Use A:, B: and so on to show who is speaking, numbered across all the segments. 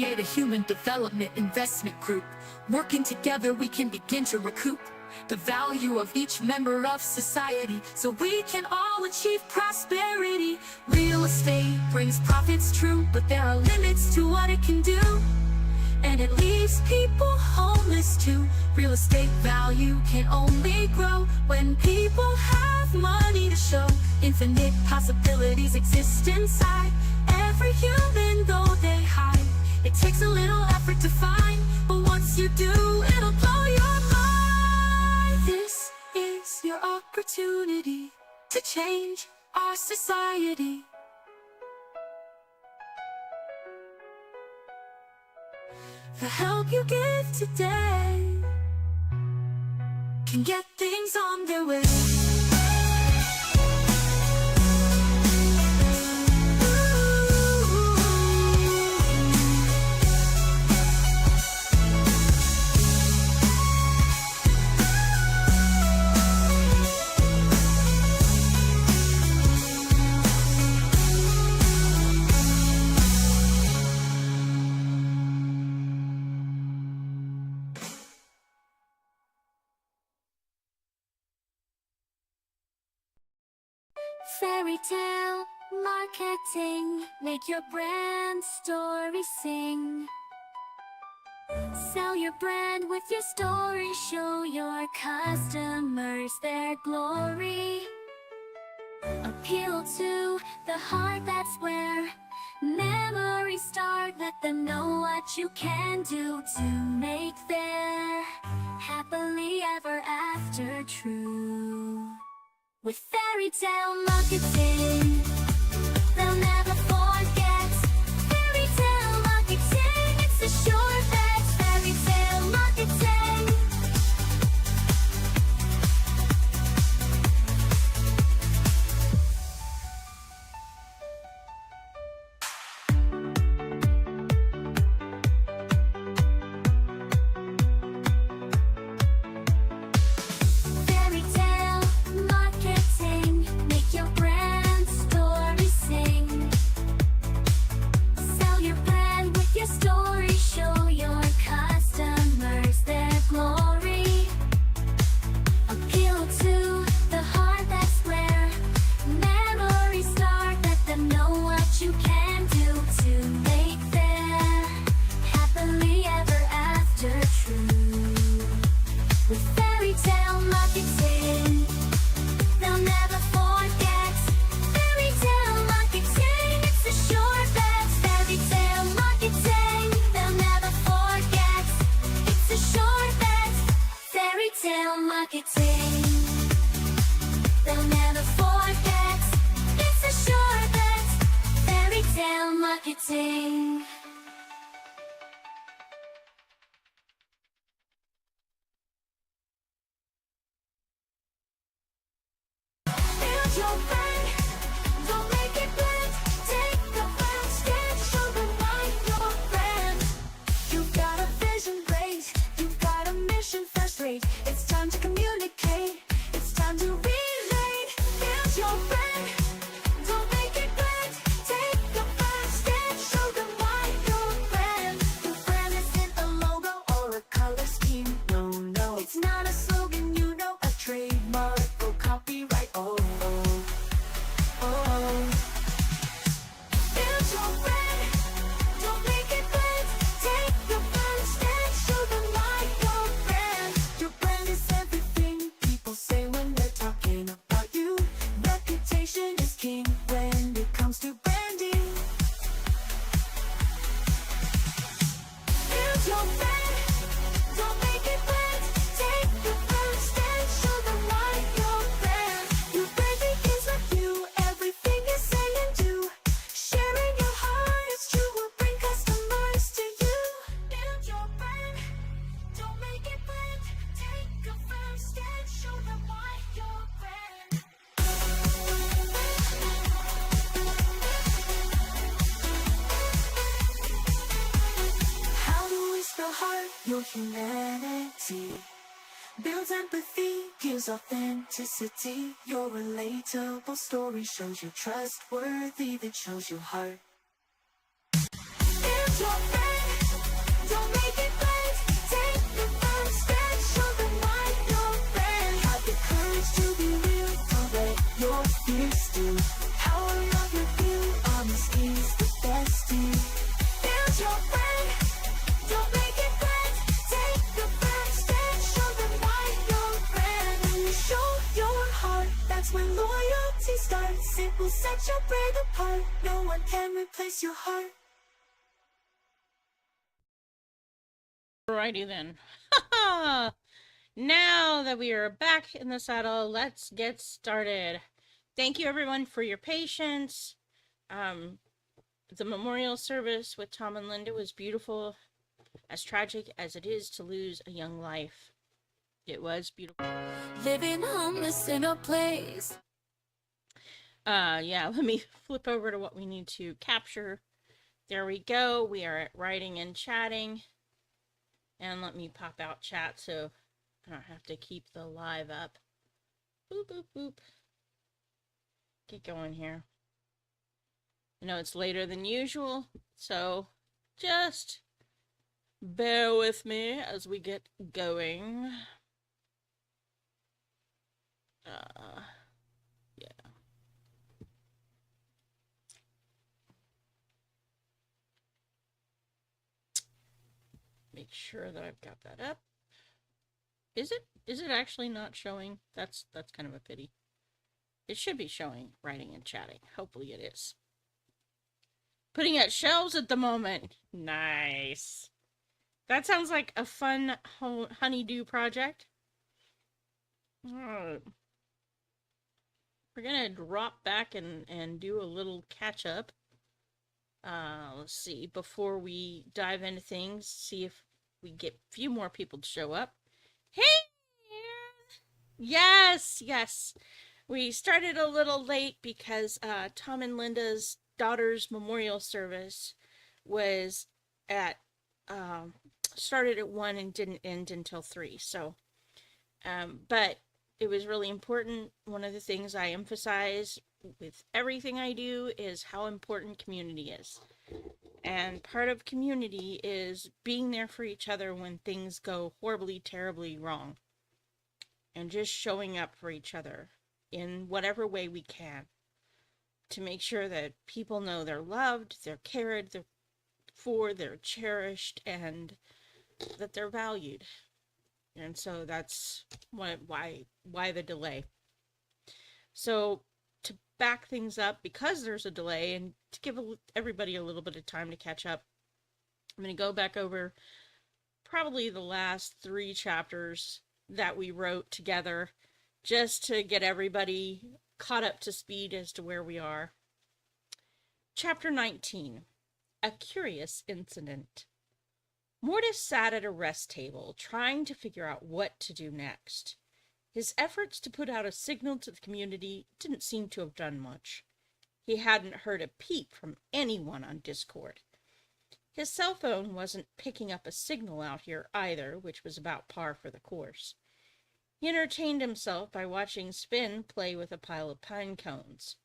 A: create a human development investment group. Working together we can begin to recoup the value of each member of society, so we can all achieve prosperity. Real estate brings profits, true, but there are limits to what it can do, and it leaves people homeless too. Real estate value can only grow when people have money to show. Infinite possibilities exist inside every human, though they hide. It takes a little effort to find, but once you do, it'll blow your mind. This is your opportunity to change our society. The help you give today can get things on their way.
B: Fairy tale marketing, make your brand story sing. Sell your brand with your story, show your customers their glory. Appeal to the heart, that's where memories start. Let them know what you can do to make their happily ever after true. With fairy tale marketing, they'll never forget. Fairy tale marketing, it's a sure bet. Fairy tale marketing. Fairy tale marketing, make your brand story sing. Sell your brand with your story, show your customers their glory. Appeal to the heart, that's where memories start. Let them know what you can do to make their happily ever after true. With fairy tale marketing, they'll never forget. Fairy tale marketing, it's a sure bet. Fairy tale marketing, they'll never forget. It's a sure bet. Fairy tale marketing, they'll never forget. It's a sure bet. Fairy tale marketing. Build your brand, don't make it bland. Take the first step, show them why your brand. You've got a vision, great. You've got a mission, first rate. It's time to communicate. It's time to relate. Build your brand, don't make it bland. Take the first step, show them why your brand. Your brand isn't a logo or a color scheme. No, no, it's not a slogan, you know, a trademark or copyright. Oh, oh, oh. Build your brand, don't make it bland. Take the first step, show them why your brand. Your brand is everything people say when they're talking about you. Reputation is king when it comes to branding. Build your brand, don't make it bland. Take the first step, show them why your brand. Your brand begins with you, everything you say and do. Sharing your heart is true, will bring customers to you. Build your brand, don't make it bland. Take a first step, show them why your brand. How do we spell heart? Your humanity builds empathy, gives authenticity. Your relatable story shows you're trustworthy, that shows your heart. Build your brand,
A: set your brain apart. No one can replace your heart.
C: Alrighty then. Now that we are back in the saddle, let's get started. Thank you everyone for your patience. The memorial service with Tom and Linda was beautiful, as tragic as it is to lose a young life. It was beautiful.
A: Living homeless in a place.
C: Yeah, let me flip over to what we need to capture. There we go. We are at writing and chatting. And let me pop out chat so I don't have to keep the live up. Boop, boop, boop. Get going here. I know it's later than usual, so just bear with me as we get going. Yeah. Make sure that I've got that up. Is it actually not showing? That's kind of a pity. It should be showing writing and chatting. Hopefully it is. Putting out shelves at the moment. Nice. That sounds like a fun honeydew project. We're gonna drop back and do a little catch up. Let's see, before we dive into things, see if we get a few more people to show up. Hey! Yes, yes. We started a little late because Tom and Linda's daughter's memorial service was at started at 1 and didn't end until 3. So, but it was really important. One of the things I emphasize with everything I do is how important community is. And part of community is being there for each other when things go horribly, terribly wrong. And just showing up for each other in whatever way we can to make sure that people know they're loved, they're cared for, they're cherished, and that they're valued. And so that's why the delay. So to back things up, because there's a delay, and to give everybody a little bit of time to catch up, I'm going to go back over probably the last 3 chapters that we wrote together, just to get everybody caught up to speed as to where we are. Chapter 19, A Curious Incident. Mortis sat at a rest table, trying to figure out what to do next. His efforts to put out a signal to the community didn't seem to have done much. He hadn't heard a peep from anyone on Discord. His cell phone wasn't picking up a signal out here either, which was about par for the course. He entertained himself by watching Spin play with a pile of pine cones.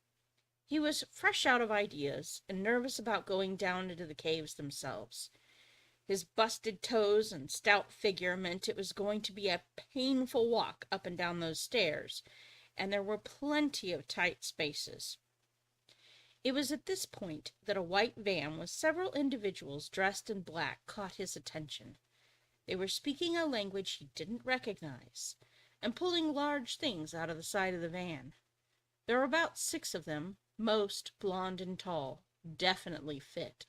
C: He was fresh out of ideas and nervous about going down into the caves themselves. His busted toes and stout figure meant it was going to be a painful walk up and down those stairs, and there were plenty of tight spaces. It was at this point that a white van with several individuals dressed in black caught his attention. They were speaking a language he didn't recognize, and pulling large things out of the side of the van. There were about 6 of them, most blonde and tall, definitely fit.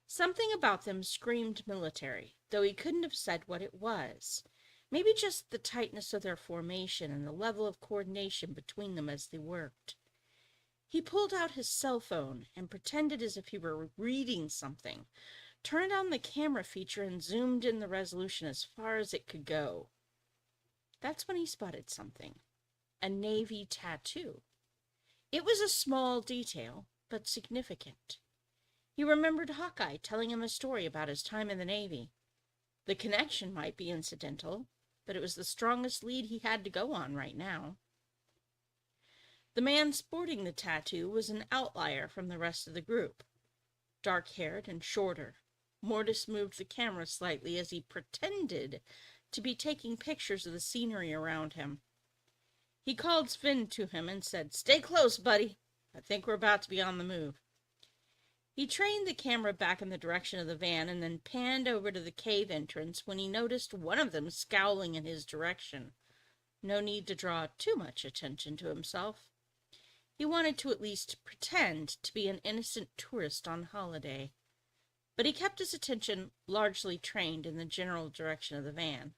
C: Something about them screamed military, though he couldn't have said what it was. Maybe just the tightness of their formation and the level of coordination between them as they worked. He pulled out his cell phone and pretended as if he were reading something, turned on the camera feature and zoomed in the resolution as far as it could go. That's when he spotted something. A Navy tattoo. It was a small detail, but significant. He remembered Hawkeye telling him a story about his time in the Navy. The connection might be incidental, but it was the strongest lead he had to go on right now. The man sporting the tattoo was an outlier from the rest of the group. Dark-haired and shorter, Mortis moved the camera slightly as he pretended to be taking pictures of the scenery around him. He called Sven to him and said, "Stay close, buddy. I think we're about to be on the move." He trained the camera back in the direction of the van and then panned over to the cave entrance when he noticed one of them scowling in his direction. No need to draw too much attention to himself. He wanted to at least pretend to be an innocent tourist on holiday. But he kept his attention largely trained in the general direction of the van.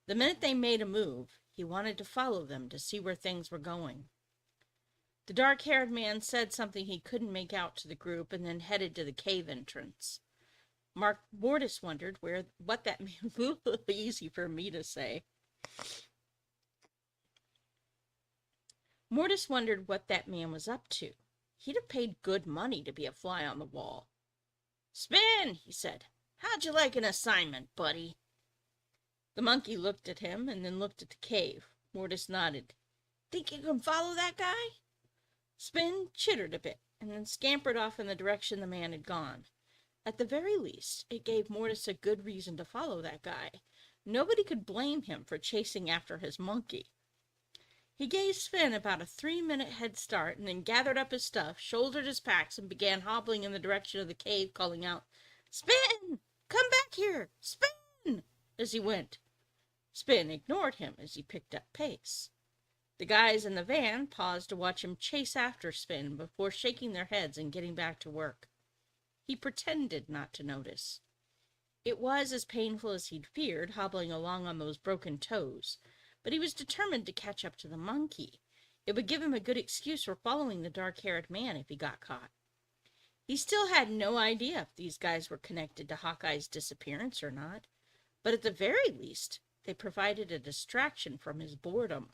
C: The minute they made a move, he wanted to follow them to see where things were going. The dark-haired man said something he couldn't make out to the group and then headed to the cave entrance. Mortis wondered what that man... easy for me to say. Mortis wondered what that man was up to. He'd have paid good money to be a fly on the wall. "Spin," he said. "How'd you like an assignment, buddy?" The monkey looked at him and then looked at the cave. Mortis nodded. "Think you can follow that guy?" Spin chittered a bit and then scampered off in the direction the man had gone. At the very least, it gave Mortis a good reason to follow that guy. Nobody could blame him for chasing after his monkey. He gave Spin about a 3-minute head start and then gathered up his stuff, shouldered his packs, and began hobbling in the direction of the cave, calling out, "Spin! Come back here! Spin!" as he went. Spin ignored him as he picked up pace. The guys in the van paused to watch him chase after Spin before shaking their heads and getting back to work. He pretended not to notice. It was as painful as he'd feared, hobbling along on those broken toes, but he was determined to catch up to the monkey. It would give him a good excuse for following the dark-haired man if he got caught. He still had no idea if these guys were connected to Hawkeye's disappearance or not, but at the very least, they provided a distraction from his boredom.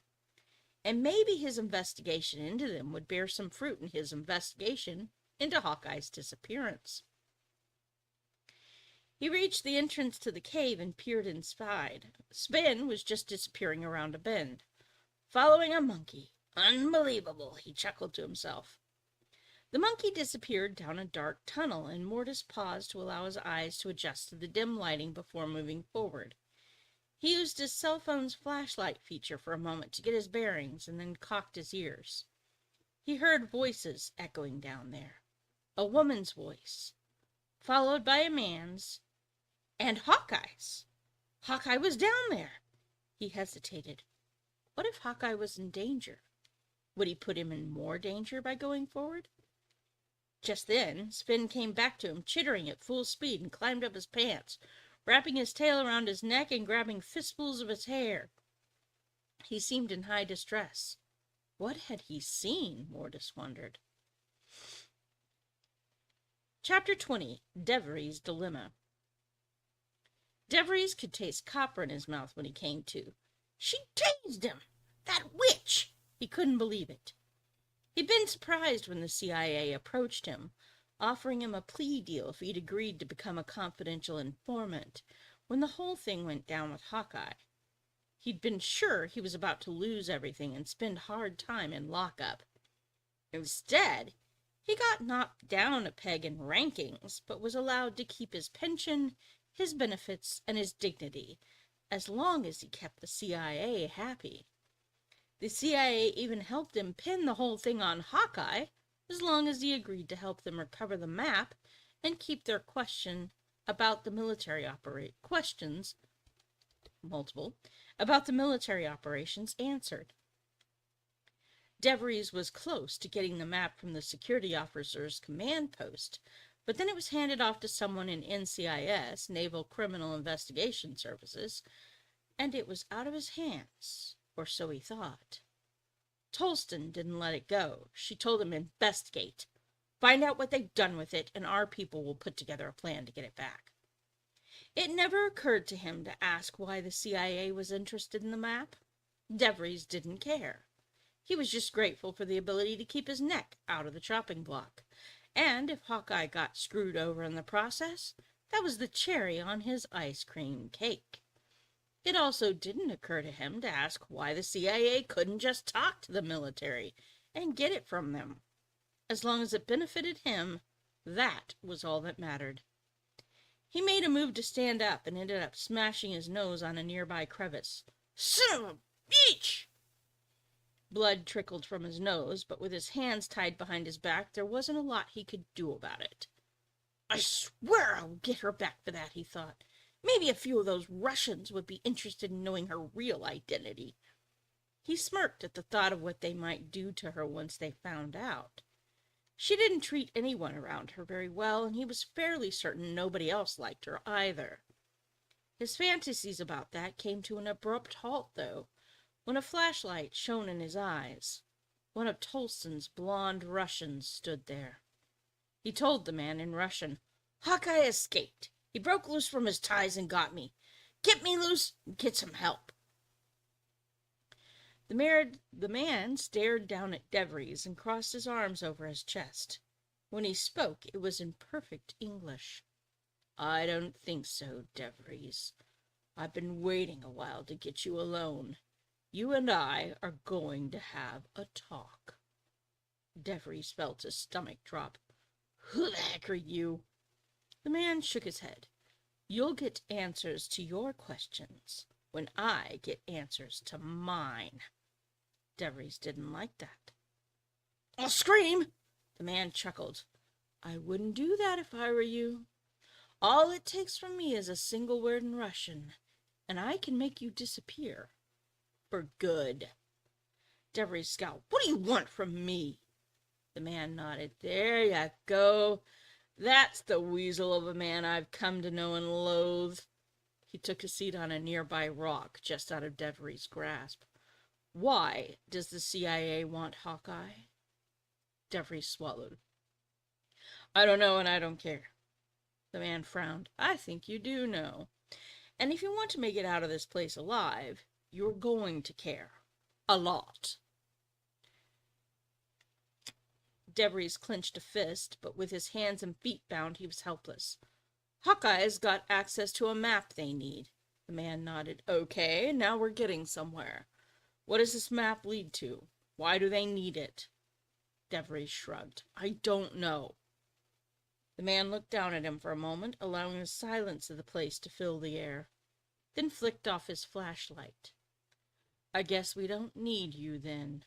C: And maybe his investigation into them would bear some fruit in his investigation into Hawkeye's disappearance. He reached the entrance to the cave and peered inside. Spin was just disappearing around a bend. Following a monkey. Unbelievable, he chuckled to himself. The monkey disappeared down a dark tunnel, and Mortis paused to allow his eyes to adjust to the dim lighting before moving forward. He used his cell phone's flashlight feature for a moment to get his bearings and then cocked his ears. He heard voices echoing down there. A woman's voice, followed by a man's, and Hawkeye's. Hawkeye was down there. He hesitated. What if Hawkeye was in danger? Would he put him in more danger by going forward? Just then, Spin came back to him, chittering at full speed, and climbed up his pants, wrapping his tail around his neck and grabbing fistfuls of his hair. He seemed in high distress. What had he seen? Mortis wondered. Chapter 20. Devery's Dilemma. Deveries could taste copper in his mouth when he came to. She tased him! That witch! He couldn't believe it. He'd been surprised when the CIA approached him, offering him a plea deal if he'd agreed to become a confidential informant, when the whole thing went down with Hawkeye. He'd been sure he was about to lose everything and spend hard time in lockup. Instead, he got knocked down a peg in rankings, but was allowed to keep his pension, his benefits, and his dignity, as long as he kept the CIA happy. The CIA even helped him pin the whole thing on Hawkeye, as long as he agreed to help them recover the map and keep their questions about the military operations answered. Deveries was close to getting the map from the security officer's command post, but then it was handed off to someone in NCIS, Naval Criminal Investigation Services, and it was out of his hands, or so he thought. Tolston didn't let it go. She told him, investigate. Find out what they've done with it, and our people will put together a plan to get it back. It never occurred to him to ask why the CIA was interested in the map. Deveries didn't care. He was just grateful for the ability to keep his neck out of the chopping block. And if Hawkeye got screwed over in the process, that was the cherry on his ice cream cake. It also didn't occur to him to ask why the CIA couldn't just talk to the military and get it from them. As long as it benefited him, that was all that mattered. He made a move to stand up and ended up smashing his nose on a nearby crevice. Son of a bitch! Blood trickled from his nose, but with his hands tied behind his back, there wasn't a lot he could do about it. I swear I'll get her back for that, he thought. Maybe a few of those Russians would be interested in knowing her real identity. He smirked at the thought of what they might do to her once they found out. She didn't treat anyone around her very well, and he was fairly certain nobody else liked her either. His fantasies about that came to an abrupt halt, though, when a flashlight shone in his eyes. One of Tolston's blonde Russians stood there. He told the man in Russian, "Hawkeye escaped. He broke loose from his ties and got me. Get me loose and get some help." The man stared down at DeVries and crossed his arms over his chest. When he spoke, it was in perfect English. "I don't think so, DeVries. I've been waiting a while to get you alone. You and I are going to have a talk." DeVries felt his stomach drop. "Who the heck are you?" The man shook his head. "You'll get answers to your questions when I get answers to mine." DeVries didn't like that. "I'll scream!" The man chuckled. "I wouldn't do that if I were you. All it takes from me is a single word in Russian, and I can make you disappear. For good." DeVries scowled. "What do you want from me?" The man nodded. "There you go. That's the weasel of a man I've come to know and loathe." He took a seat on a nearby rock, just out of DeVries' grasp. "Why does the CIA want Hawkeye?" DeVries swallowed. "I don't know, and I don't care." The man frowned. "I think you do know. And if you want to make it out of this place alive, you're going to care. A lot." DeVries clenched a fist, but with his hands and feet bound, he was helpless. "Hawkeye's got access to a map they need." The man nodded. "Okay, now we're getting somewhere. What does this map lead to? Why do they need it?" DeVries shrugged. "I don't know." The man looked down at him for a moment, allowing the silence of the place to fill the air, then flicked off his flashlight. "I guess we don't need you, then."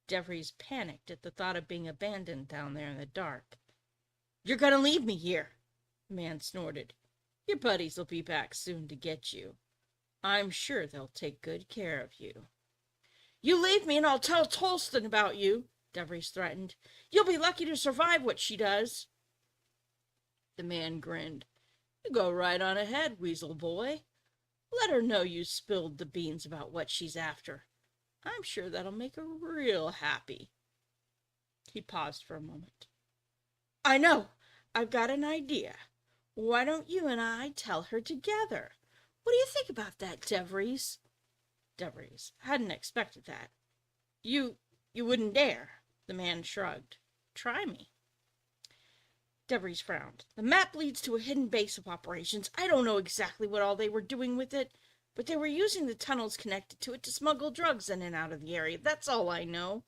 C: DeVries panicked at the thought of being abandoned down there in the dark. "You're gonna leave me here?" The man snorted. "Your buddies will be back soon to get you. I'm sure they'll take good care of you." "You leave me and I'll tell Tolston about you," DeVries threatened. "You'll be lucky to survive what she does." The man grinned. "You go right on ahead, weasel boy. Let her know you spilled the beans about what she's after. I'm sure that'll make her real happy." He paused for a moment. "I know. I've got an idea. Why don't you and I tell her together? What do you think about that, DeVries?" DeVries hadn't expected that. You wouldn't dare." The man shrugged. "Try me." DeVries frowned. "The map leads to a hidden base of operations. I don't know exactly what all they were doing with it, but they were using the tunnels connected to it to smuggle drugs in and out of the area. That's all I know."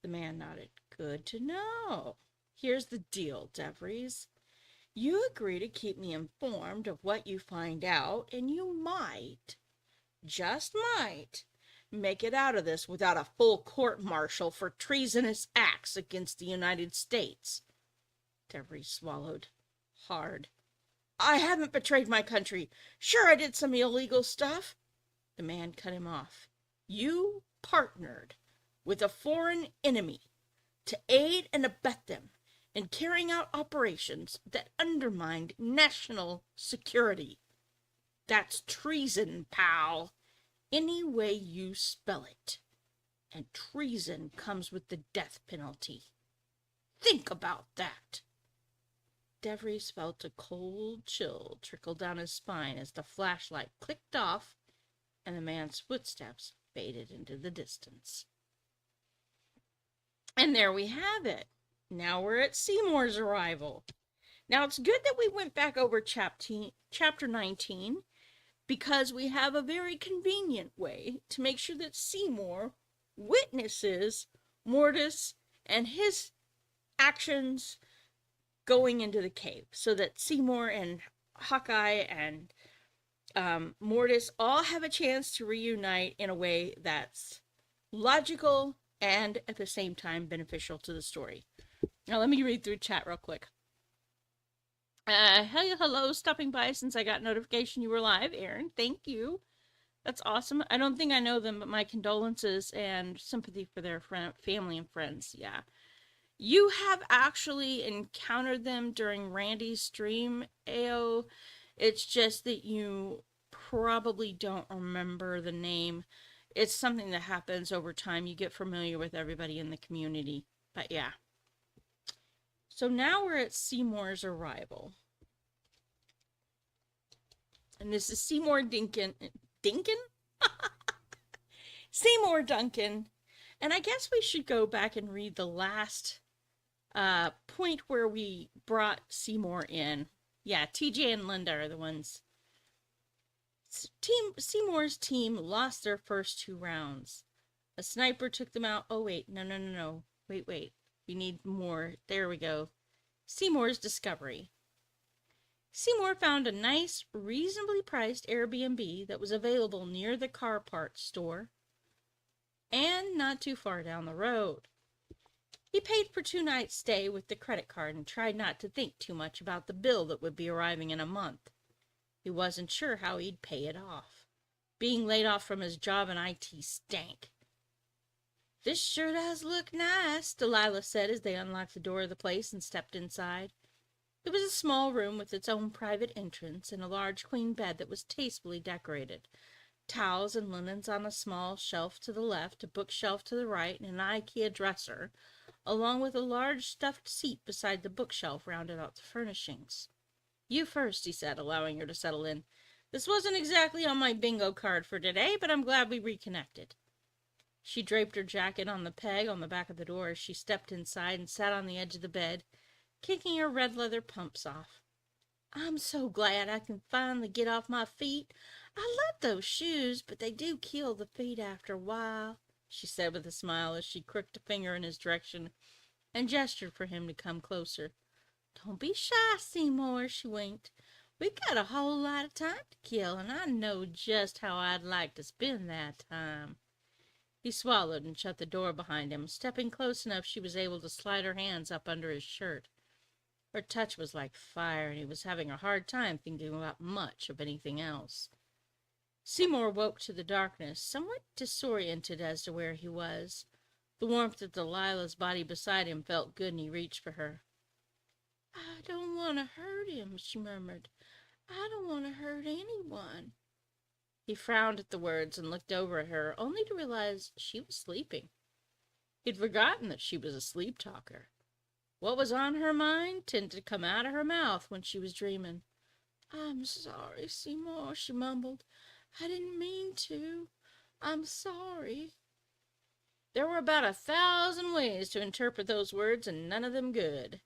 C: The man nodded. "Good to know. Here's the deal, DeVries. You agree to keep me informed of what you find out, and you might, just might, make it out of this without a full court-martial for treasonous acts against the United States." DeVries swallowed hard. "I haven't betrayed my country. Sure, I did some illegal stuff." The man cut him off. "You partnered with a foreign enemy to aid and abet them in carrying out operations that undermined national security. That's treason, pal, any way you spell it. And treason comes with the death penalty. Think about that." DeVries felt a cold chill trickle down his spine as the flashlight clicked off and the man's footsteps faded into the distance. And there we have it. Now we're at Seymour's arrival. Now it's good that we went back over chapter 19 because we have a very convenient way to make sure that Seymour witnesses Mortis and his actions going into the cave, so that Seymour and Hawkeye and Mortis all have a chance to reunite in a way that's logical and at the same time beneficial to the story. Now let me read through chat real quick. Hello, stopping by since I got notification you were live, Aaron. Thank you. That's awesome. I don't think I know them, but my condolences and sympathy for their family and friends. Yeah. You have actually encountered them during Randy's stream, AO. It's just that you probably don't remember the name. It's something that happens over time. You get familiar with everybody in the community. But yeah. So now we're at Seymour's arrival. And this is Seymour Dinkin. Dinkin? Seymour Duncan. And I guess we should go back and read the last point where we brought Seymour in. Yeah, TJ and Linda are the ones. Seymour's team lost their first 2 rounds. A sniper took them out. Oh, wait. No. Wait. We need more. There we go. Seymour's discovery. Seymour found a nice, reasonably priced Airbnb that was available near the car parts store and not too far down the road. He paid for 2 nights' stay with the credit card and tried not to think too much about the bill that would be arriving in a month. He wasn't sure how he'd pay it off. Being laid off from his job in IT stank. "This sure does look nice," Delilah said as they unlocked the door of the place and stepped inside. It was a small room with its own private entrance and a large queen bed that was tastefully decorated. Towels and linens on a small shelf to the left, a bookshelf to the right, and an IKEA dresser, along with a large stuffed seat beside the bookshelf, rounded out the furnishings. "You first," he said, allowing her to settle in. "This wasn't exactly on my bingo card for today, but I'm glad we reconnected." She draped her jacket on the peg on the back of the door as she stepped inside and sat on the edge of the bed, kicking her red leather pumps off. "I'm so glad I can finally get off my feet. I love those shoes, but they do kill the feet after a while," she said with a smile as she crooked a finger in his direction and gestured for him to come closer. "Don't be shy, Seymour," she winked. "We got a whole lot of time to kill, and I know just how I'd like to spend that time." He swallowed and shut the door behind him, stepping close enough she was able to slide her hands up under his shirt. Her touch was like fire, and he was having a hard time thinking about much of anything else. Seymour woke to the darkness, somewhat disoriented as to where he was. The warmth of Delilah's body beside him felt good, and he reached for her. "I don't want to hurt him," she murmured. "I don't want to hurt anyone." He frowned at the words and looked over at her, only to realize she was sleeping. He'd forgotten that she was a sleep talker. What was on her mind tended to come out of her mouth when she was dreaming. "I'm sorry, Seymour," she mumbled. "I didn't mean to. I'm sorry." There were about 1,000 ways to interpret those words, and none of them good.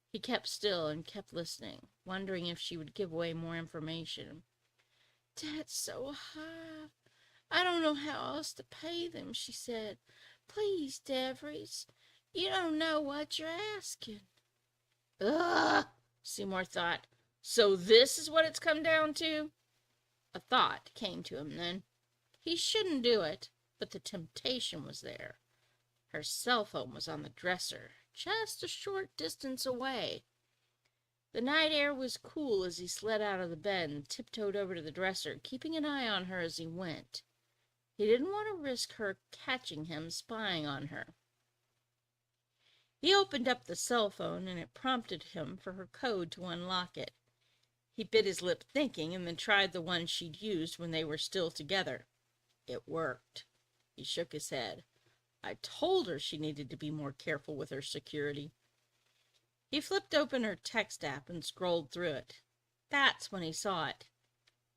C: He kept still and kept listening, wondering if she would give away more information. "That's so high. I don't know how else to pay them," she said. "Please, Devries, you don't know what you're asking." "Ugh," Seymour thought. "So this is what it's come down to?" A thought came to him then. He shouldn't do it, but the temptation was there. Her cell phone was on the dresser, just a short distance away. The night air was cool as he slid out of the bed and tiptoed over to the dresser, keeping an eye on her as he went. He didn't want to risk her catching him spying on her. He opened up the cell phone, and it prompted him for her code to unlock it. He bit his lip thinking, and then tried the one she'd used when they were still together. It worked. He shook his head. I told her she needed to be more careful with her security. He flipped open her text app and scrolled through it. That's when he saw it.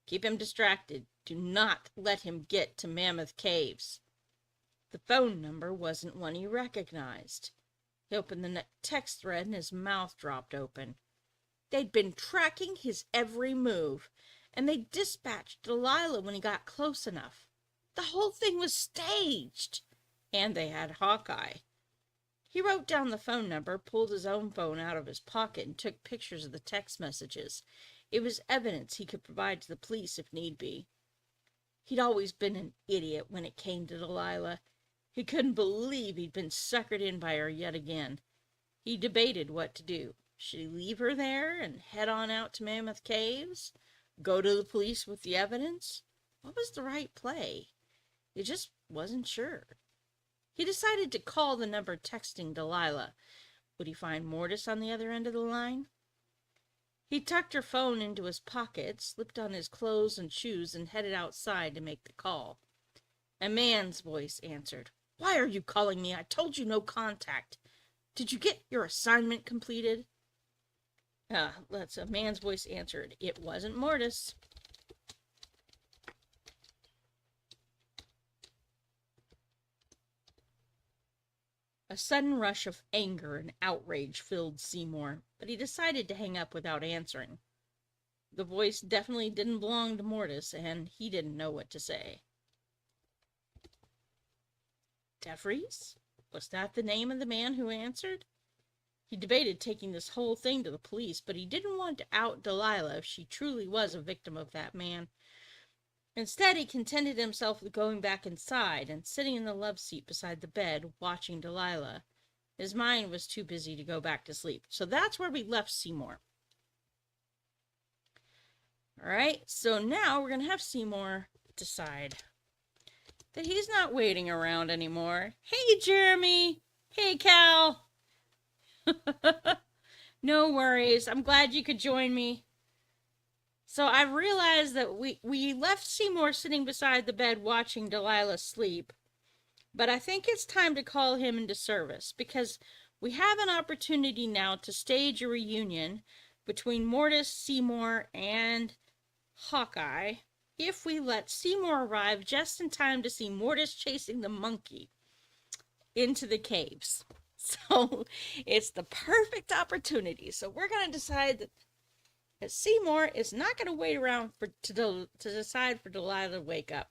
C: "Keep him distracted. Do not let him get to Mammoth Caves." The phone number wasn't one he recognized. He opened the text thread and his mouth dropped open. They'd been tracking his every move, and they dispatched Delilah when he got close enough. The whole thing was staged. And they had Hawkeye. He wrote down the phone number, pulled his own phone out of his pocket, and took pictures of the text messages. It was evidence he could provide to the police if need be. He'd always been an idiot when it came to Delilah. He couldn't believe he'd been suckered in by her yet again. He debated what to do. Should he leave her there and head on out to Mammoth Caves? Go to the police with the evidence? what was the right play? He just wasn't sure. He decided to call the number texting Delilah. Would he find Mortis on the other end of the line? He tucked her phone into his pocket, slipped on his clothes and shoes, and headed outside to make the call. A man's voice answered. Why are you calling me? I told you no contact. Did you get your assignment completed? That's a man's voice answered. It wasn't Mortis. A sudden rush of anger and outrage filled Seymour, but he decided to hang up without answering. The voice definitely didn't belong to Mortis, and he didn't know what to say. DeVries? Was that the name of the man who answered? He debated taking this whole thing to the police, but he didn't want to out Delilah if she truly was a victim of that man. Instead, he contented himself with going back inside and sitting in the love seat beside the bed, watching Delilah. His mind was too busy to go back to sleep. So that's where we left Seymour. Alright, so now we're going to have Seymour decide that he's not waiting around anymore. Hey, Jeremy! Hey, Cal! No worries. I'm glad you could join me. So I realized that we left Seymour sitting beside the bed watching Delilah sleep. But I think it's time to call him into service because we have an opportunity now to stage a reunion between Mortis, Seymour, and Hawkeye if we let Seymour arrive just in time to see Mortis chasing the monkey into the caves. So it's the perfect opportunity. So we're going to decide that Seymour is not going to wait around to decide for Delilah to wake up.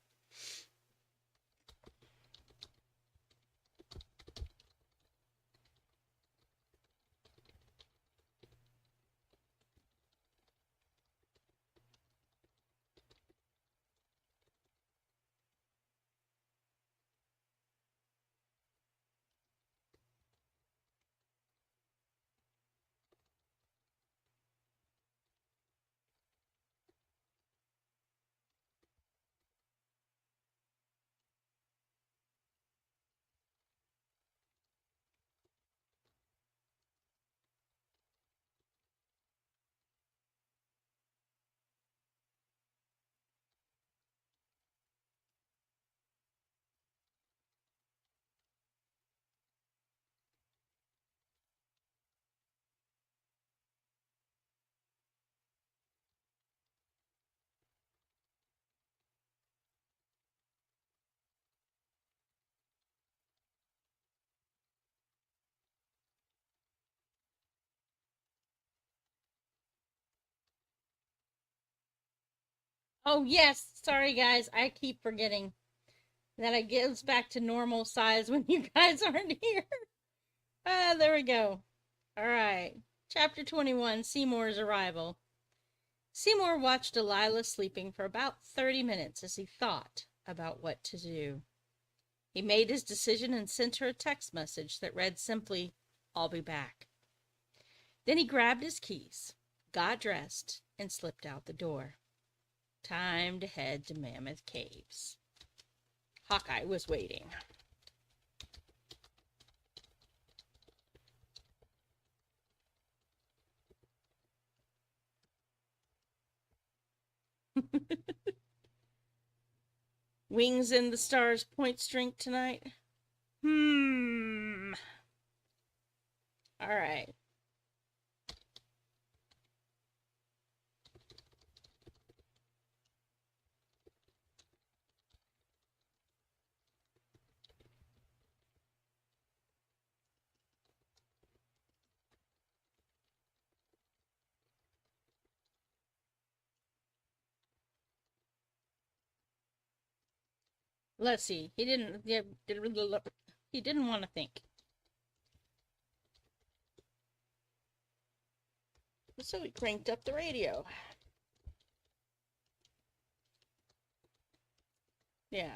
C: Oh, yes. Sorry, guys. I keep forgetting that it gets back to normal size when you guys aren't here. There we go. All right. Chapter 21, Seymour's Arrival. Seymour watched Delilah sleeping for about 30 minutes as he thought about what to do. He made his decision and sent her a text message that read simply, I'll be back. Then he grabbed his keys, got dressed, and slipped out the door. Time to head to Mammoth Caves. Hawkeye was waiting. Wings in the Stars point strength tonight? All right. Let's see. He didn't want to think. So he cranked up the radio. Yeah.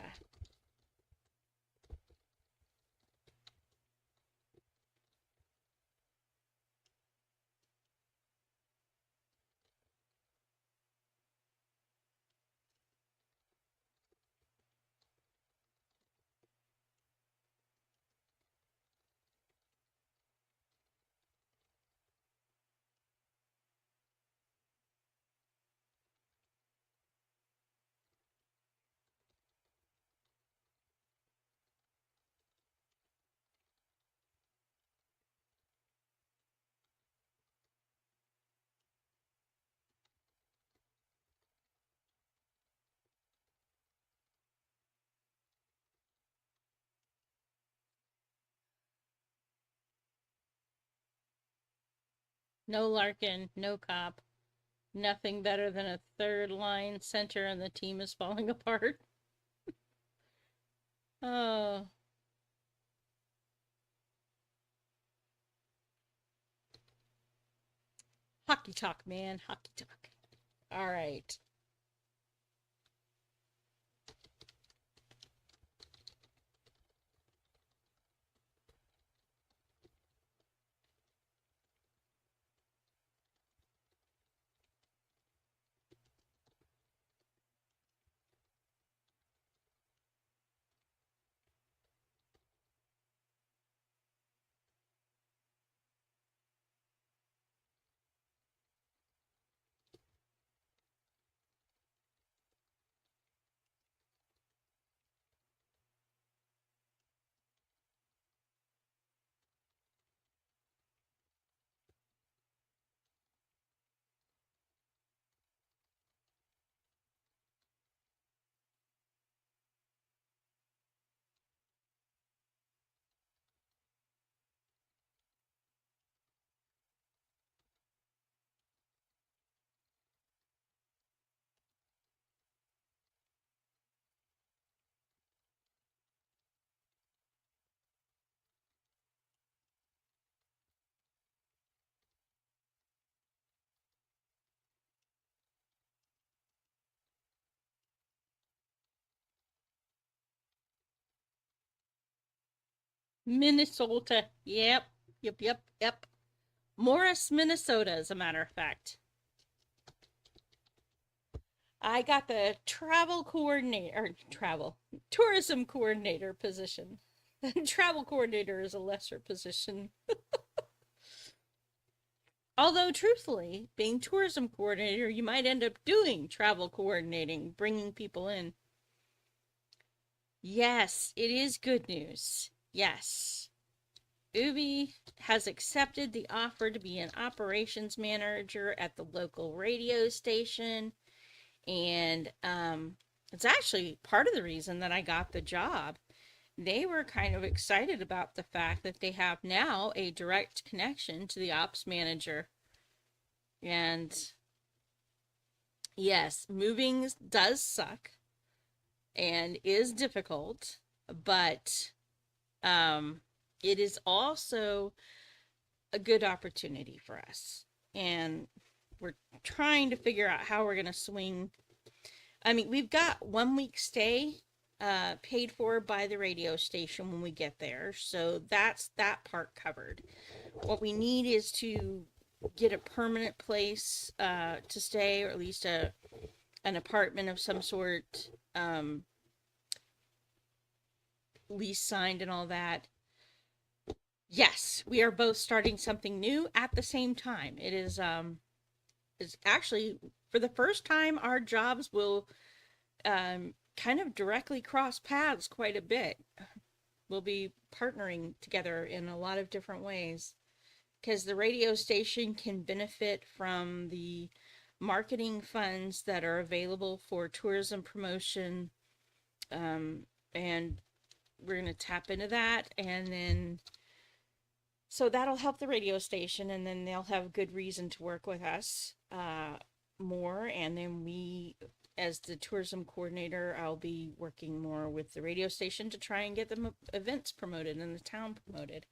C: No Larkin, no Cop. Nothing better than a third line center and the team is falling apart. Oh, hockey talk, man. Hockey talk. All right. Minnesota. Yep. Yep, yep, yep. Morris, Minnesota, as a matter of fact. I got the travel coordinator, or travel, tourism coordinator position. Travel coordinator is a lesser position. Although, truthfully, being tourism coordinator, you might end up doing travel coordinating, bringing people in. Yes, it is good news. Yes. Ubi has accepted the offer to be an operations manager at the local radio station. And it's actually part of the reason that I got the job. They were kind of excited about the fact that they have now a direct connection to the ops manager. And yes, moving does suck and is difficult, but it is also a good opportunity for us. And we're trying to figure out how we're going to swing. I mean, we've got 1 week stay paid for by the radio station when we get there. So that's that part covered. What we need is to get a permanent place to stay, or at least an apartment of some sort, lease signed and all that. Yes, we are both starting something new at the same time. It's actually for the first time our jobs will kind of directly cross paths quite a bit. We'll be partnering together in a lot of different ways because the radio station can benefit from the marketing funds that are available for tourism promotion. And we're going to tap into that. And then, so that'll help the radio station. And then they'll have good reason to work with us more. And then we, as the tourism coordinator, I'll be working more with the radio station to try and get the events promoted and the town promoted.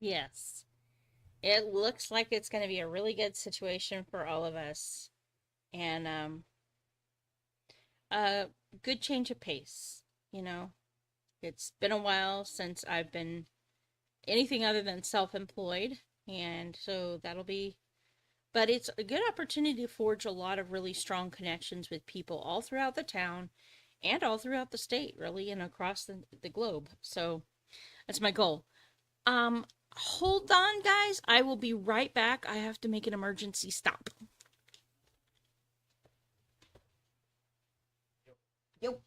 C: Yes. It looks like it's going to be a really good situation for all of us. And a good change of pace, you know. It's been a while since I've been anything other than self-employed, and so that'll be But it's a good opportunity to forge a lot of really strong connections with people all throughout the town and all throughout the state, really, and across the globe. So that's my goal. Um, Hold on, guys. I will be right back. I have to make an emergency stop. Yo.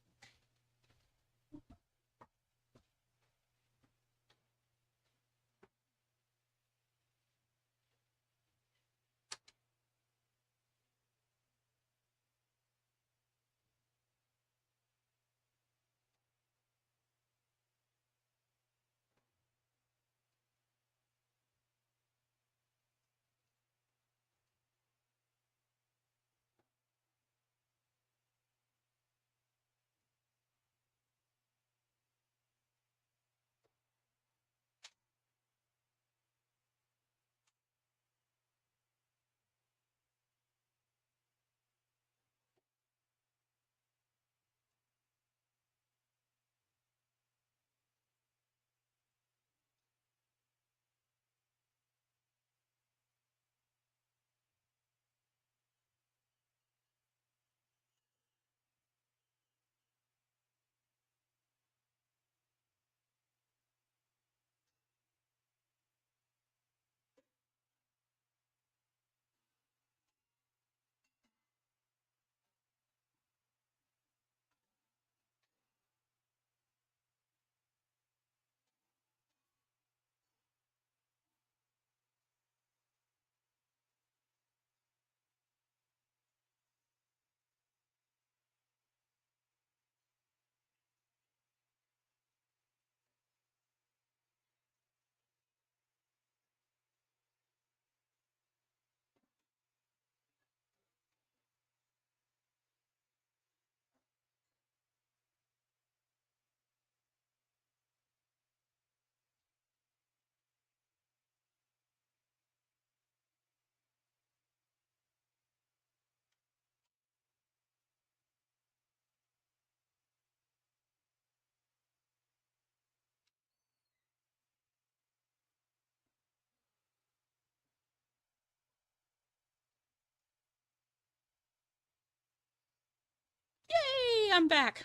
C: Yay, I'm back.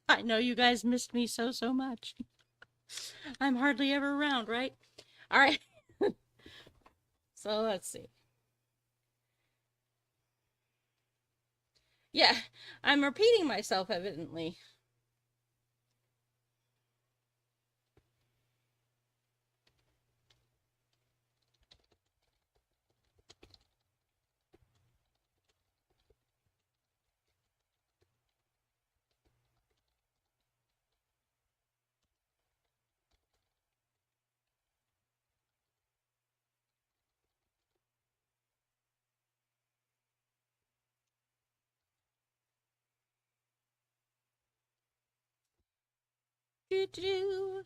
C: I know you guys missed me so much. I'm hardly ever around, right? All right. So let's see. Yeah, I'm repeating myself evidently. Do do do.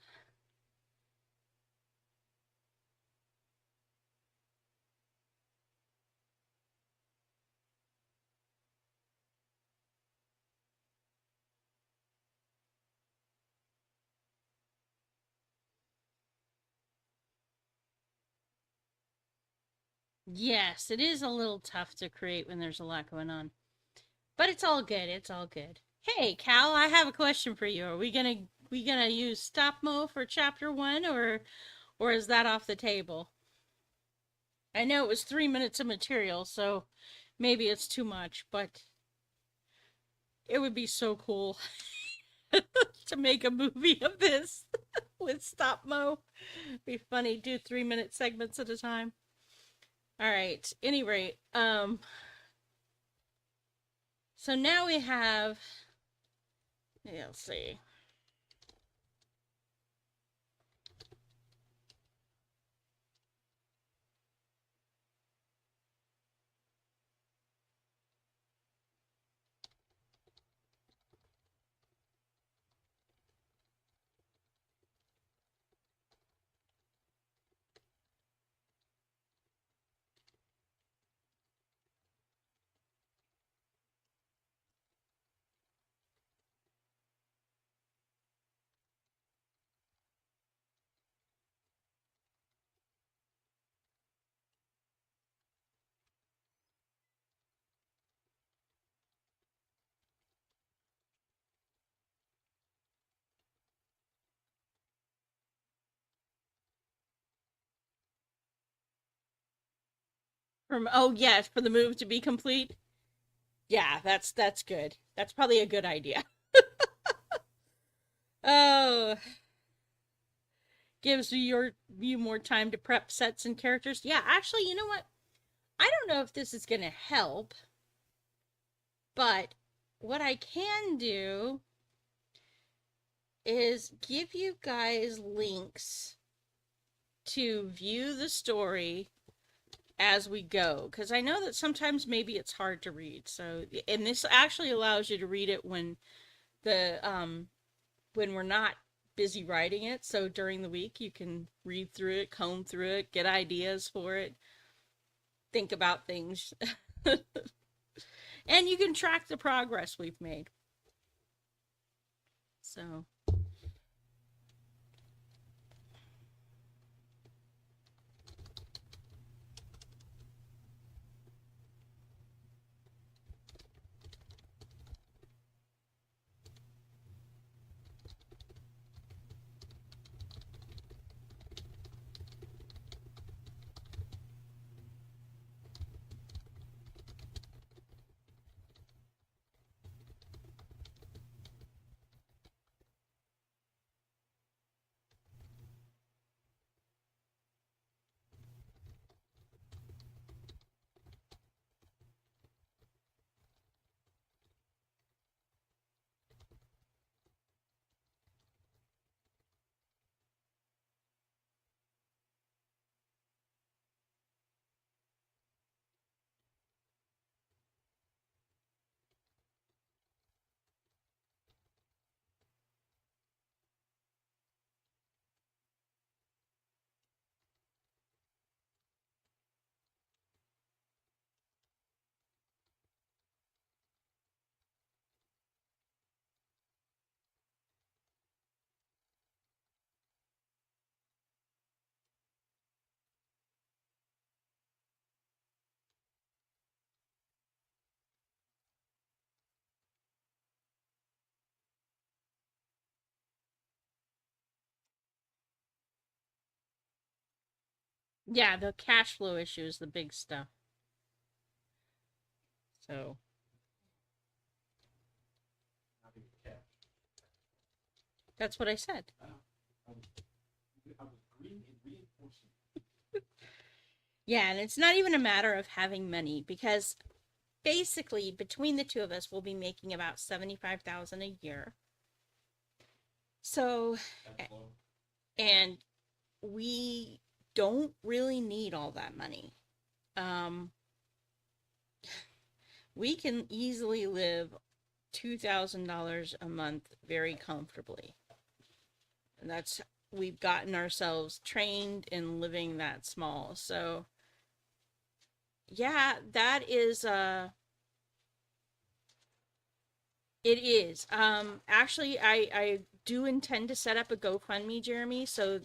C: Yes, it is a little tough to create when there's a lot going on. But it's all good. It's all good. Hey, Cal, I have a question for you. Are we gonna use stop mo for chapter 1, or is that off the table? I know it was 3 minutes of material, so maybe it's too much, but it would be so cool to make a movie of this with stop mo. Be funny, do 3 minute segments at a time. All right. Any rate, so now we have. Yeah, let's see. From oh yes, for the move to be complete. Yeah, that's good. That's probably a good idea. Oh, gives you more time to prep sets and characters. Yeah, actually, you know what? I don't know if this is gonna help, but what I can do is give you guys links to view the story as we go, because I know that sometimes maybe it's hard to read. So, and this actually allows you to read it the when we're not busy writing it. So during the week you can read through it, comb through it, get ideas for it, think about things. And you can track the progress we've made. So yeah, the cash flow issue is the big stuff. So that's what I said. Yeah, and it's not even a matter of having money because basically between the two of us we'll be making about 75,000 a year. So and we don't really need all that money. Um we can easily live $2,000 a month very comfortably. And that's we've gotten ourselves trained in living that small. So yeah, that is it is. Actually I do intend to set up a GoFundMe, Jeremy, so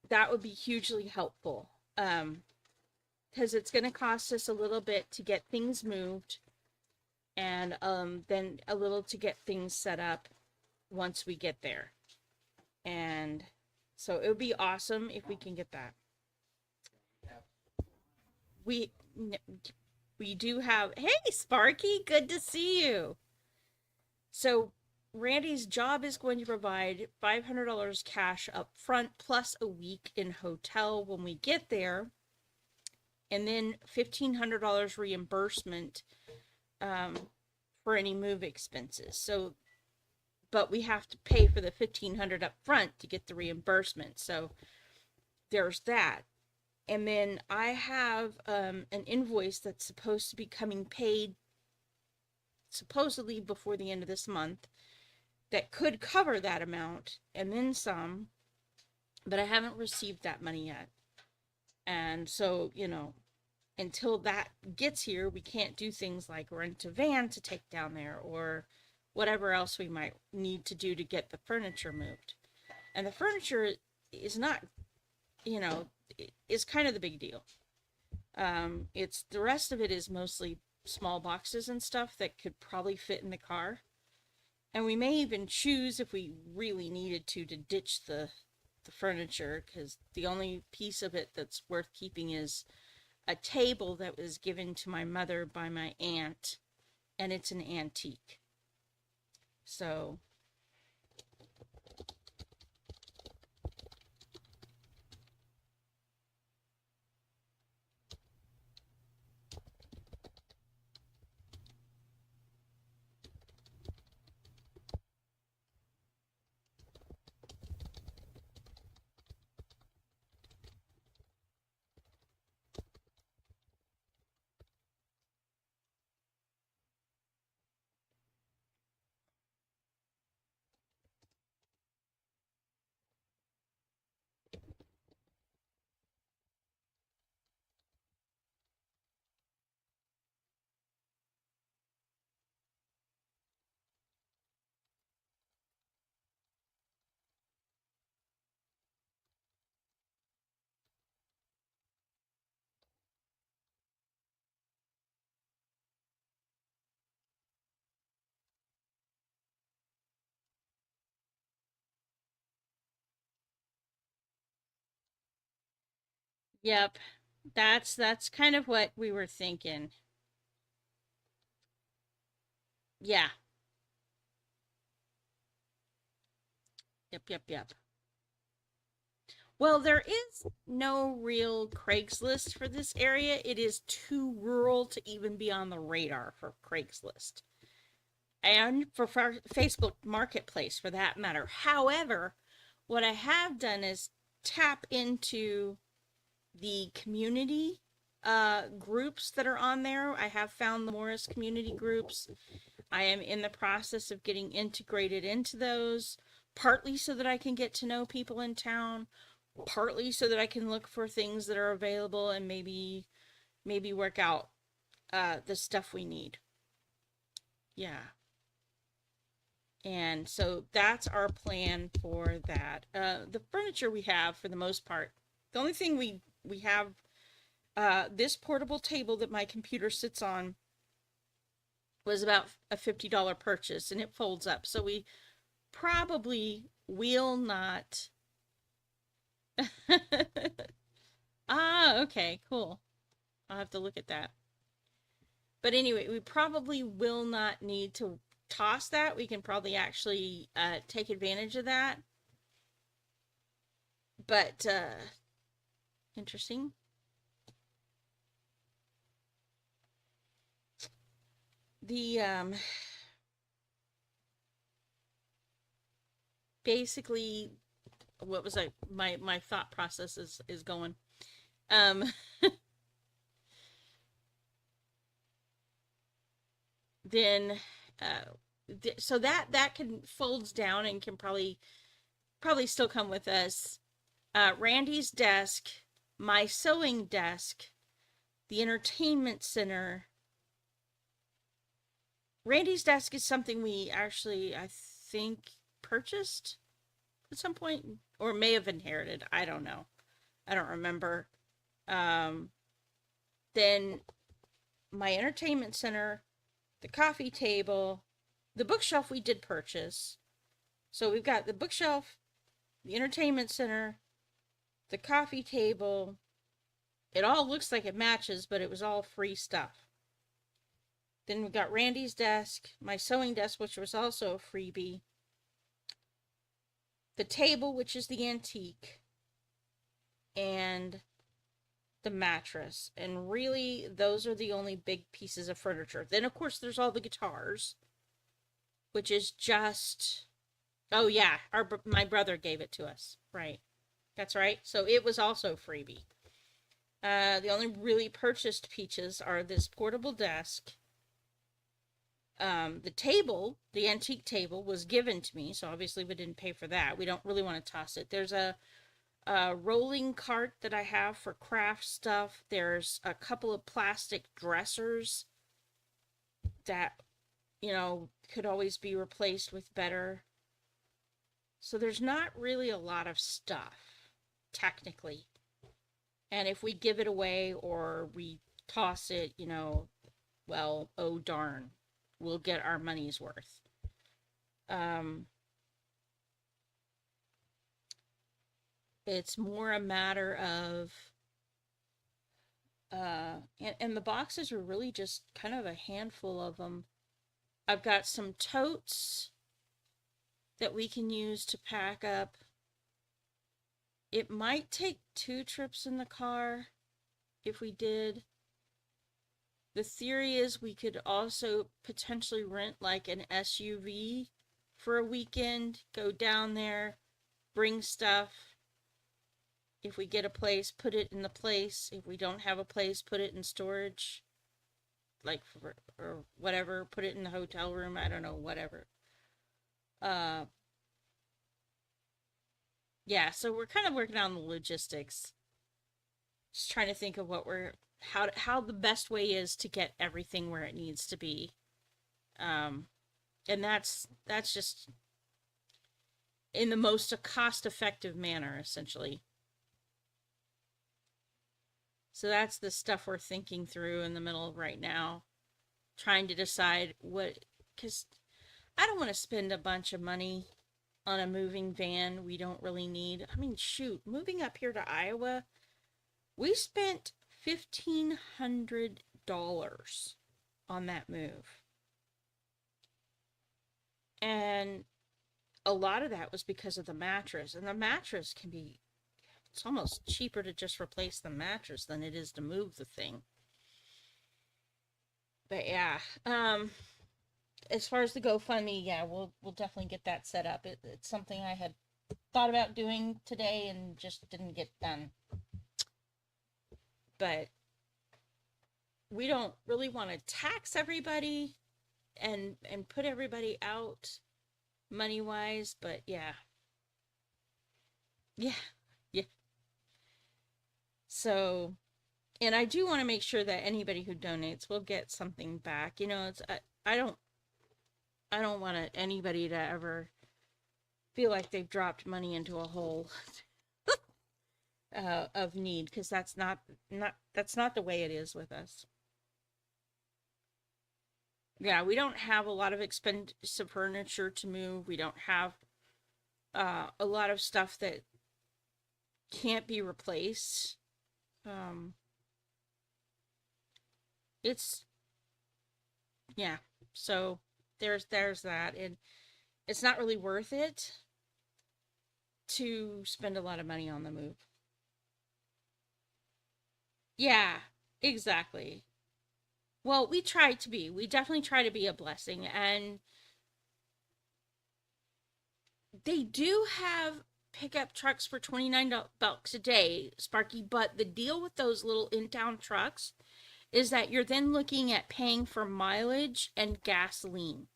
C: that would be hugely helpful. Because it's going to cost us a little bit to get things moved and then a little to get things set up once we get there. And so it would be awesome if we can get that. We we do have. Hey, Sparky, good to see you. So Randy's job is going to provide $500 cash up front plus a week in hotel when we get there, and then $1,500 reimbursement for any move expenses. So, but we have to pay for the $1,500 up front to get the reimbursement. So there's that. And then I have an invoice that's supposed to be coming paid supposedly before the end of this month that could cover that amount and then some, but I haven't received that money yet. And so, you know, until that gets here, we can't do things like rent a van to take down there or whatever else we might need to do to get the furniture moved. And the furniture is not, you know, is kind of the big deal. It's the rest of it is mostly small boxes and stuff that could probably fit in the car. And we may even choose, if we really needed to ditch the furniture, because the only piece of it that's worth keeping is a table that was given to my mother by my aunt, and it's an antique. So yep, that's kind of what we were thinking. Yeah. Yep, yep, yep. Well, there is no real Craigslist for this area. It is too rural to even be on the radar for Craigslist and for Facebook Marketplace for that matter. However, what I have done is tap into the community groups that are on there. I have found the Morris community groups. I am in the process of getting integrated into those, partly so that I can get to know people in town, partly so that I can look for things that are available and maybe work out the stuff we need. Yeah. And so that's our plan for that. The furniture we have, for the most part, the only thing we have, this portable table that my computer sits on was about a $50 purchase, and it folds up. So we probably will not. Ah, okay, cool. I'll have to look at that. But anyway, we probably will not need to toss that. We can probably actually take advantage of that. But interesting. The basically, what was I, my thought process is going. Um then so that can folds down and can probably still come with us. Randy's desk, my sewing desk, the entertainment center. Randy's desk is something we actually, I think, purchased at some point, or may have inherited. I don't know. I don't remember. Um, then my entertainment center, the coffee table, the bookshelf we did purchase. So we've got the bookshelf, the entertainment center, the coffee table. It all looks like it matches, but it was all free stuff. Then we got Randy's desk, my sewing desk, which was also a freebie, the table, which is the antique, and the mattress. And really, those are the only big pieces of furniture. Then, of course, there's all the guitars, which is just. Oh, yeah, my brother gave it to us. Right. That's right. So it was also freebie. The only really purchased pieces are this portable desk. The table, the antique table, was given to me, so obviously we didn't pay for that. We don't really want to toss it. There's a rolling cart that I have for craft stuff. There's a couple of plastic dressers that, could always be replaced with better. So there's not really a lot of stuff, technically. And if we give it away or we toss it, well, oh darn, we'll get our money's worth. It's more a matter of And the boxes are really just kind of a handful of them. I've got some totes that we can use to pack up. It might take 2 trips in the car if we did. The theory is we could also potentially rent like an SUV for a weekend, go down there, bring stuff. If we get a place, put it in the place. If we don't have a place, put it in storage. Like, or whatever, put it in the hotel room. I don't know, whatever. Uh, yeah, so we're kind of working on the logistics. Just trying to think of how the best way is to get everything where it needs to be. And that's just in the most cost effective manner, essentially. So that's the stuff we're thinking through in the middle of right now, trying to decide because I don't want to spend a bunch of money on a moving van we don't really need. I mean, shoot, moving up here to Iowa, we spent $1,500 on that move. And a lot of that was because of the mattress. And the mattress it's almost cheaper to just replace the mattress than it is to move the thing. But yeah, as far as the GoFundMe, yeah, we'll definitely get that set up. It's something I had thought about doing today and just didn't get done. But we don't really want to tax everybody and put everybody out money wise, but yeah. Yeah. So, and I do want to make sure that anybody who donates will get something back. You know, I don't want anybody to ever feel like they've dropped money into a hole of need, because that's not the way it is with us. Yeah, we don't have a lot of expensive furniture to move. We don't have a lot of stuff that can't be replaced. It's yeah. So there's that, and it's not really worth it to spend a lot of money on the move. Yeah, exactly. Well, we definitely try to be a blessing, and they do have pickup trucks for $29 a day, Sparky, but the deal with those little in-town trucks is that you're then looking at paying for mileage and gasoline.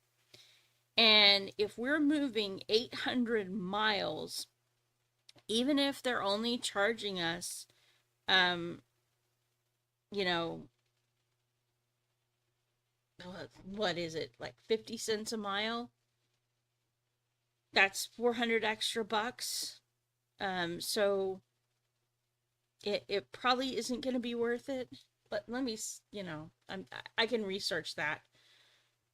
C: And if we're moving 800 miles, even if they're only charging us, you know, what is it, like 50 cents a mile? That's 400 extra bucks. So it probably isn't going to be worth it, but let me, I can research that.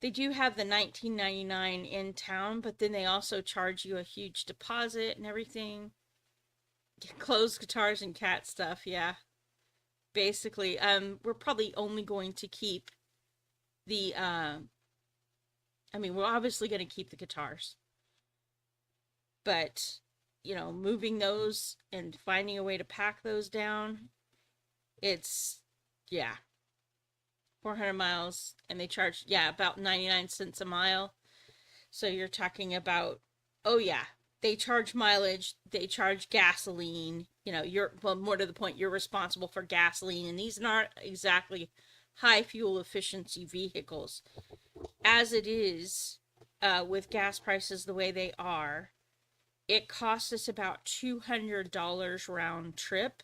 C: They do have the $19.99 in town, but then they also charge you a huge deposit and everything. Clothes, guitars, and cat stuff, yeah. Basically, we're probably only going to keep the, we're obviously going to keep the guitars. But, moving those and finding a way to pack those down, it's, yeah, 400 miles, and they charge, about 99 cents a mile. So you're talking about, oh yeah, they charge mileage, they charge gasoline, more to the point, you're responsible for gasoline, and these aren't exactly high fuel efficiency vehicles. As it is, with gas prices the way they are, it costs us about $200 round trip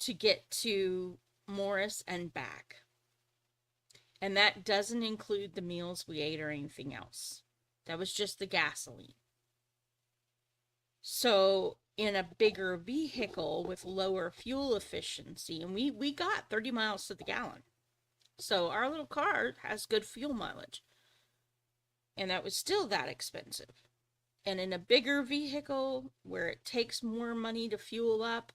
C: to get to Morris and back. And that doesn't include the meals we ate or anything else. That was just the gasoline. So in a bigger vehicle with lower fuel efficiency, and we got 30 miles to the gallon. So our little car has good fuel mileage. And that was still that expensive. And in a bigger vehicle where it takes more money to fuel up,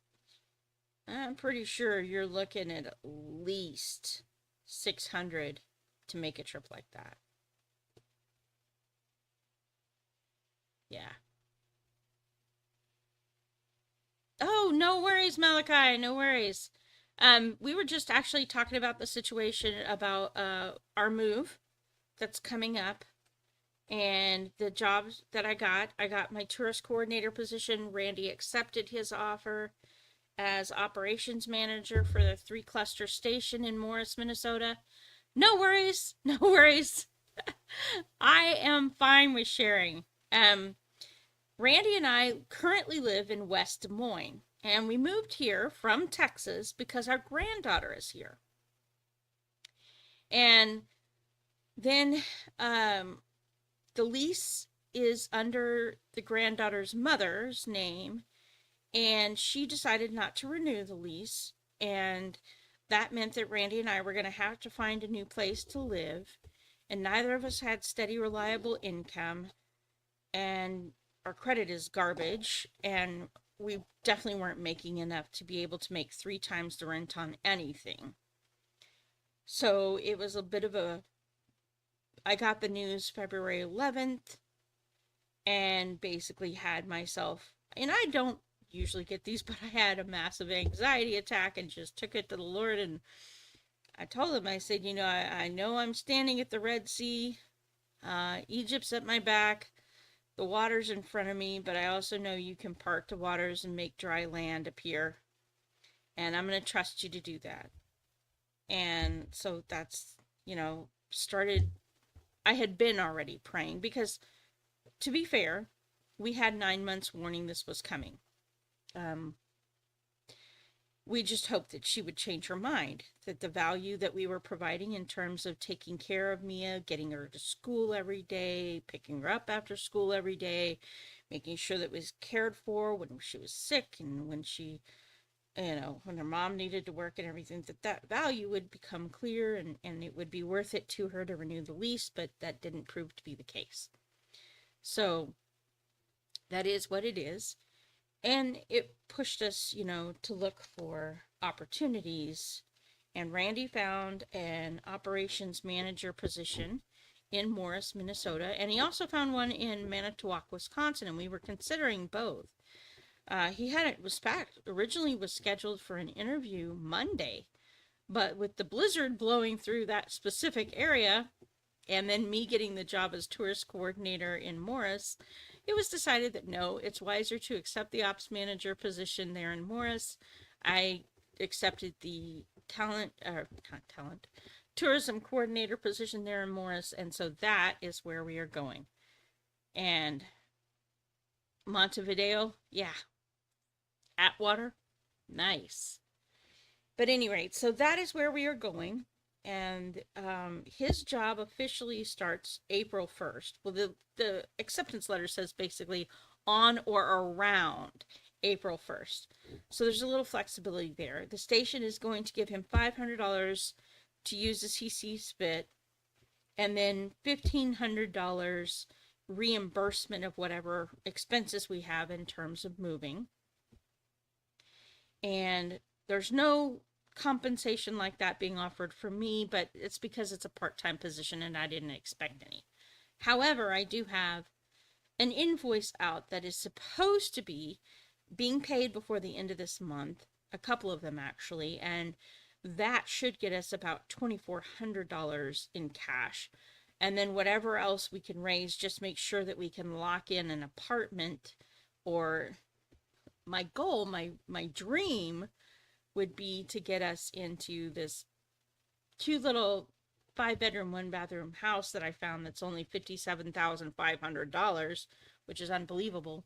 C: I'm pretty sure you're looking at least 600 to make a trip like that. Yeah. Oh, no worries, Malachi. No worries. We were just actually talking about the situation about our move that's coming up and the jobs that I got. I got my tourist coordinator position. Randy accepted his offer as operations manager for the 3 cluster station in Morris, Minnesota. No worries, no worries. I am fine with sharing. Randy and I currently live in West Des Moines, and we moved here from Texas because our granddaughter is here. And then the lease is under the granddaughter's mother's name, and she decided not to renew the lease. And that meant that Randy and I were going to have to find a new place to live. And neither of us had steady, reliable income. And our credit is garbage. And we definitely weren't making enough to be able to make 3 times the rent on anything. So it was a bit of a. I got the news February 11th and basically had myself. And I don't usually get these, but I had a massive anxiety attack and just took it to the Lord. And I told him, I said, I know I'm standing at the Red Sea. Egypt's at my back. The water's in front of me, but I also know you can part the waters and make dry land appear. And I'm going to trust you to do that. And so that's, started. I had been already praying because, to be fair, we had 9 months warning this was coming. We just hoped that she would change her mind, that the value that we were providing in terms of taking care of Mia, getting her to school every day, picking her up after school every day, making sure that was cared for when she was sick and when she, when her mom needed to work and everything, that value would become clear and it would be worth it to her to renew the lease, but that didn't prove to be the case. So that is what it is. And it pushed us, to look for opportunities. And Randy found an operations manager position in Morris, Minnesota. And he also found one in Manitowoc, Wisconsin. And we were considering both. He had it was packed. Originally was scheduled for an interview Monday. But with the blizzard blowing through that specific area, and then me getting the job as tourist coordinator in Morris, it was decided that no, it's wiser to accept the ops manager position there in Morris. I accepted the tourism coordinator position there in Morris, and so that is where we are going. And Montevideo, yeah, Atwater, nice. But anyway, so that is where we are going. And his job officially starts April 1st. Well, the acceptance letter says basically on or around April 1st. So there's a little flexibility there. The station is going to give him $500 to use as he sees fit, and then $1,500 reimbursement of whatever expenses we have in terms of moving. And there's no compensation like that being offered for me, but it's because it's a part-time position and I didn't expect any. However, I do have an invoice out that is supposed to be being paid before the end of this month, a couple of them actually, and that should get us about $2,400 in cash. And then whatever else we can raise, just make sure that we can lock in an apartment. Or my goal, my dream would be to get us into this cute little 5-bedroom, 1-bathroom house that I found that's only $57,500, which is unbelievable.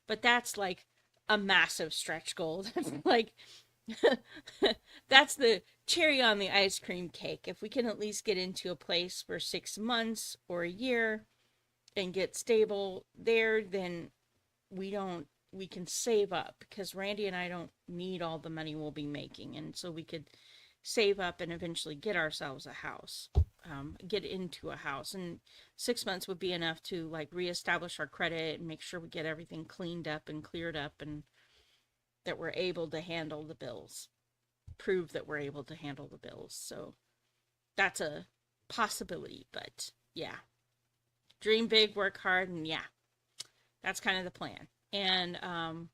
C: But that's like a massive stretch goal. That's like, that's the cherry on the ice cream cake. If we can at least get into a place for 6 months or a year and get stable there, then we can save up, because Randy and I don't need all the money we'll be making. And so we could save up and eventually get ourselves a house, get into a house. And 6 months would be enough to like reestablish our credit and make sure we get everything cleaned up and cleared up. And that we're able to handle the bills, prove that we're able to handle the bills. So that's a possibility, but yeah, dream big, work hard, and yeah, that's kind of the plan. And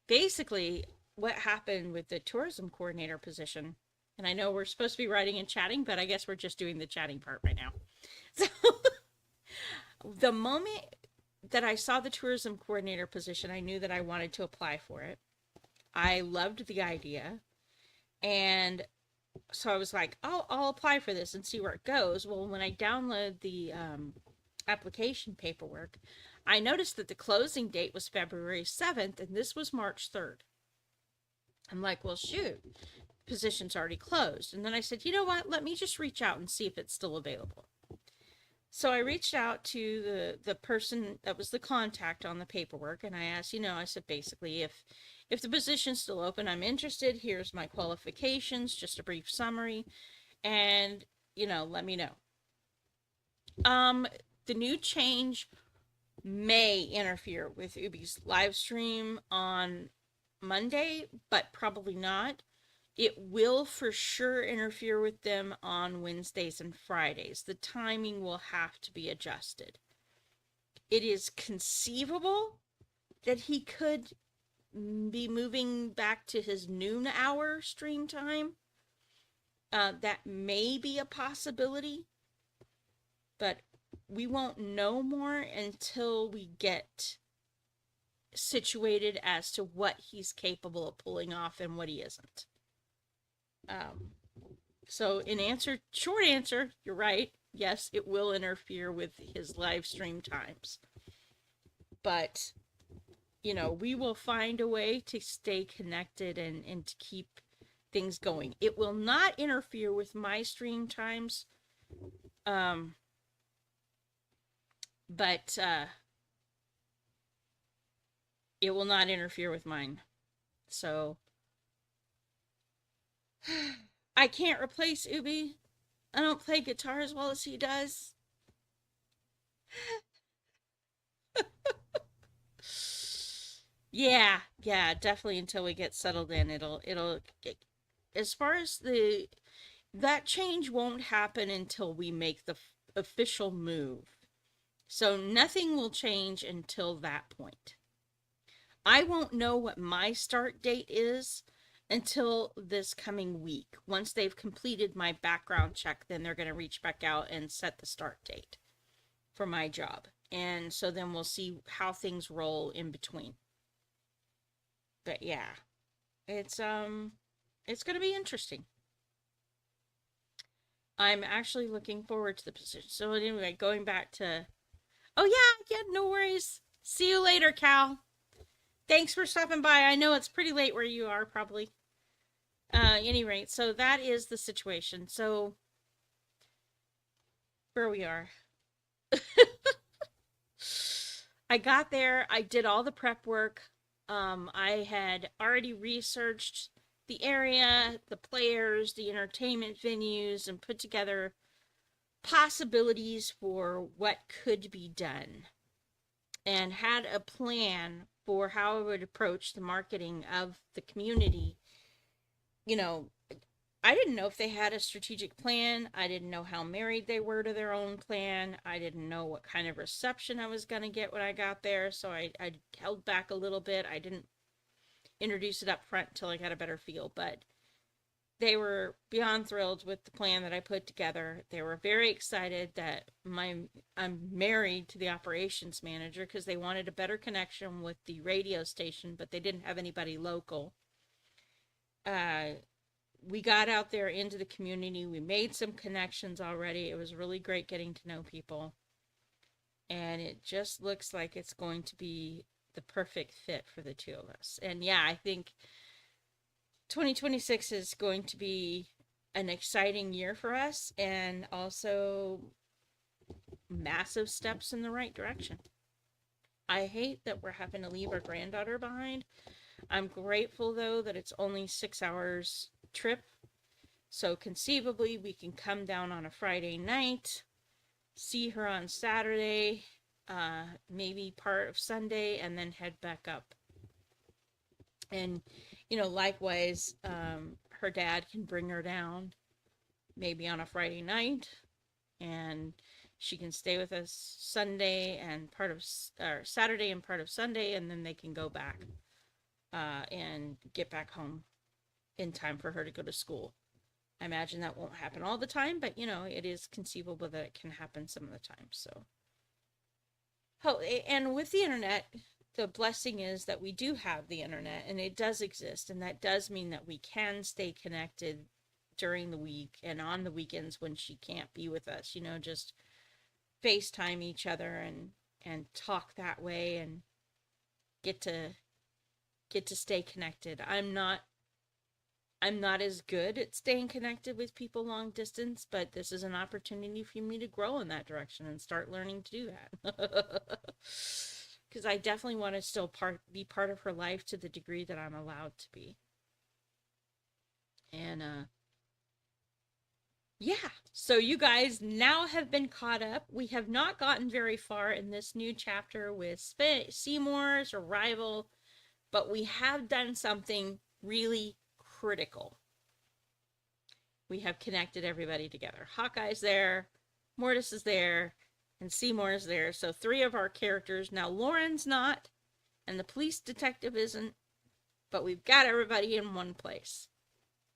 C: basically, what happened with the tourism coordinator position, and I know we're supposed to be writing and chatting, but I guess we're just doing the chatting part right now. So the moment that I saw the tourism coordinator position, I knew that I wanted to apply for it. I loved the idea. And so I was like, I'll apply for this and see where it goes. Well, when I download the application paperwork, I noticed that the closing date was February 7th and this was March 3rd. I'm like, well, shoot, position's already closed. And then I said, you know what? Let me just reach out and see if it's still available. So I reached out to the person that was the contact on the paperwork, and I asked, I said, basically, if the position's still open, I'm interested. Here's my qualifications, just a brief summary, and, let me know. The new change may interfere with Ubi's live stream on Monday, but probably not. It will for sure interfere with them on Wednesdays and Fridays. The timing will have to be adjusted. It is conceivable that he could be moving back to his noon hour stream time. That may be a possibility, but we won't know more until we get situated as to what he's capable of pulling off and what he isn't. So short answer, you're right. Yes, it will interfere with his live stream times. But, we will find a way to stay connected and to keep things going. It will not interfere with my stream times. But it will not interfere with mine. So I can't replace Ubi. I don't play guitar as well as he does. Yeah, definitely until we get settled in, as far as that change won't happen until we make the official move. So nothing will change until that point. I won't know what my start date is until this coming week. Once they've completed my background check, then they're going to reach back out and set the start date for my job. And so then we'll see how things roll in between. But yeah, it's going to be interesting. I'm actually looking forward to the position. So anyway, going back to, yeah, no worries. See you later, Cal. Thanks for stopping by. I know it's pretty late where you are, probably. Any rate, so that is the situation. So, where we are. I got there. I did all the prep work. I had already researched the area, the players, the entertainment venues, and put together possibilities for what could be done. And had a plan for how I would approach the marketing of the community. I didn't know if they had a strategic plan. I didn't know how married they were to their own plan. I didn't know what kind of reception I was going to get when I got there. So I held back a little bit. I didn't introduce it up front until I got a better feel. But they were beyond thrilled with the plan that I put together. They were very excited that I'm married to the operations manager because they wanted a better connection with the radio station, but they didn't have anybody local. We got out there into the community. We made some connections already. It was really great getting to know people. And it just looks like it's going to be the perfect fit for the two of us. And yeah, I think 2026 is going to be an exciting year for us and also massive steps in the right direction. I hate that we're having to leave our granddaughter behind. I'm grateful, though, that it's only 6 hours trip. So conceivably, we can come down on a Friday night, see her on Saturday, maybe part of Sunday, and then head back up. And, likewise, her dad can bring her down maybe on a Friday night, and she can stay with us Sunday and part of or Saturday and part of Sunday, and then they can go back and get back home in time for her to go to school. I imagine that won't happen all the time, but it is conceivable that it can happen some of the time. So, oh, and with the internet, the blessing is that we do have the internet and it does exist, and that does mean that we can stay connected during the week and on the weekends when she can't be with us. Just FaceTime each other and talk that way and get to stay connected. I'm not as good at staying connected with people long distance, but this is an opportunity for me to grow in that direction and start learning to do that. Because I definitely want to still be part of her life to the degree that I'm allowed to be. And yeah, so you guys now have been caught up. We have not gotten very far in this new chapter with Seymour's arrival, but we have done something really critical. We have connected everybody together. Hawkeye's there, Mortis is there, and Seymour's there. So 3 of our characters. Now Lauren's not, and the police detective isn't, but we've got everybody in one place.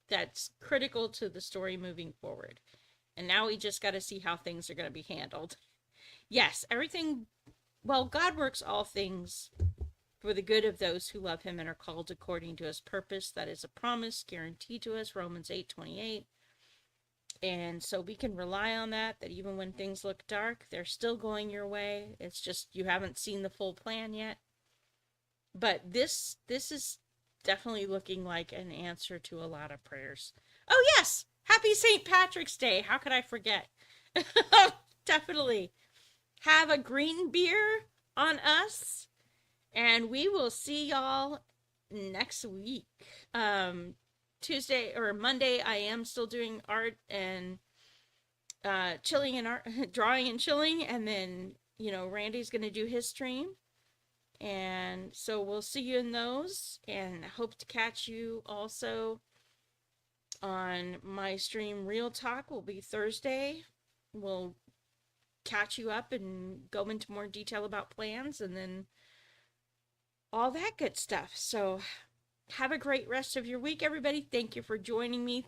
C: That's critical to the story moving forward. And now we just got to see how things are going to be handled. Yes, everything, well, God works all things for the good of those who love him and are called according to his purpose. That is a promise guaranteed to us, Romans 8:28. And so we can rely on that even when things look dark, they're still going your way. It's just you haven't seen the full plan yet. But this is definitely looking like an answer to a lot of prayers. Oh yes, happy St. Patrick's Day. How could I forget? Definitely. Have a green beer on us, and we will see y'all next week. Tuesday or Monday, I am still doing art and chilling and art, drawing and chilling, and then Randy's gonna do his stream. And so we'll see you in those, and hope to catch you also on my stream. Real Talk will be Thursday. We'll catch you up and go into more detail about plans and then all that good stuff. So have a great rest of your week, everybody. Thank you for joining me.